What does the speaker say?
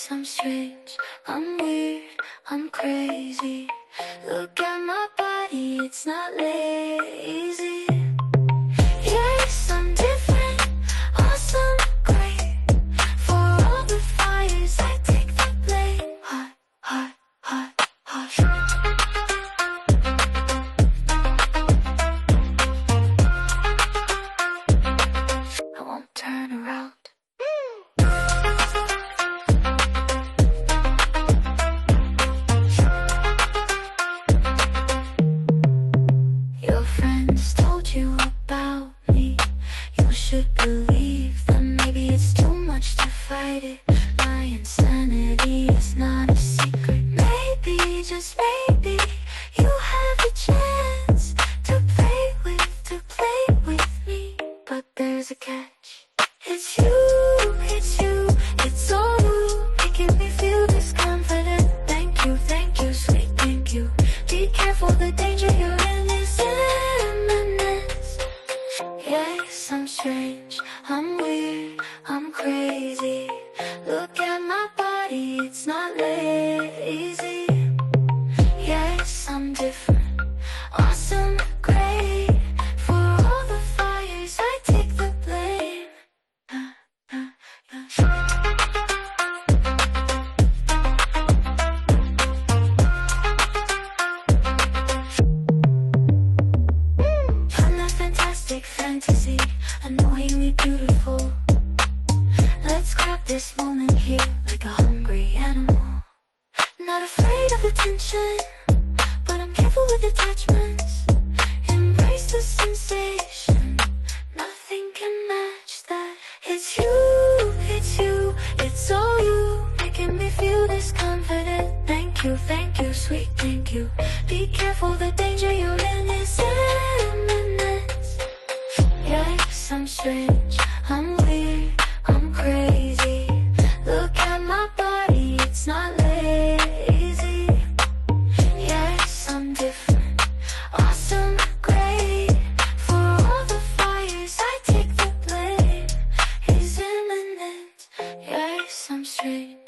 Yes, I'm strange, I'm weird, I'm crazy. Look at my body, it's not lazy. Yes, I'm different, awesome, great. For all the fires, I take the blame. Hot, hot, hot, hot. I won't turn around. Your friends told you about me. You should believe that maybe it's too much to fight it. My insanity is not a secret. Maybe, just maybe, you have a chance to play with me. But there's a catch. It's you, it's all you, making me feel this confident. Thank you, sweet thank you. Be careful, the danger you're in is imminent. Yes, I'm strange, I'm weird, I'm crazy. Look at my body, it's not lazy. Yes, I'm different, awesome, great. For all the fires, I take the blame. I'm a fantastic fantasy, annoyingly beautiful. Let's grab this moment here like a hungry animal. Not afraid of attention, but I'm careful with attachments. Embrace the sensation, nothing can match that. It's you, it's all you, making me feel this confident. Thank you, sweet thank you. Be careful, the danger you're in is imminent. Yes, I'm strange, I'm weird, I'm crazy. Look at my body, it's not lazy. Yes, I'm different, awesome, great. For all the fires, I take the blame. Is imminent. Yes, I'm strange.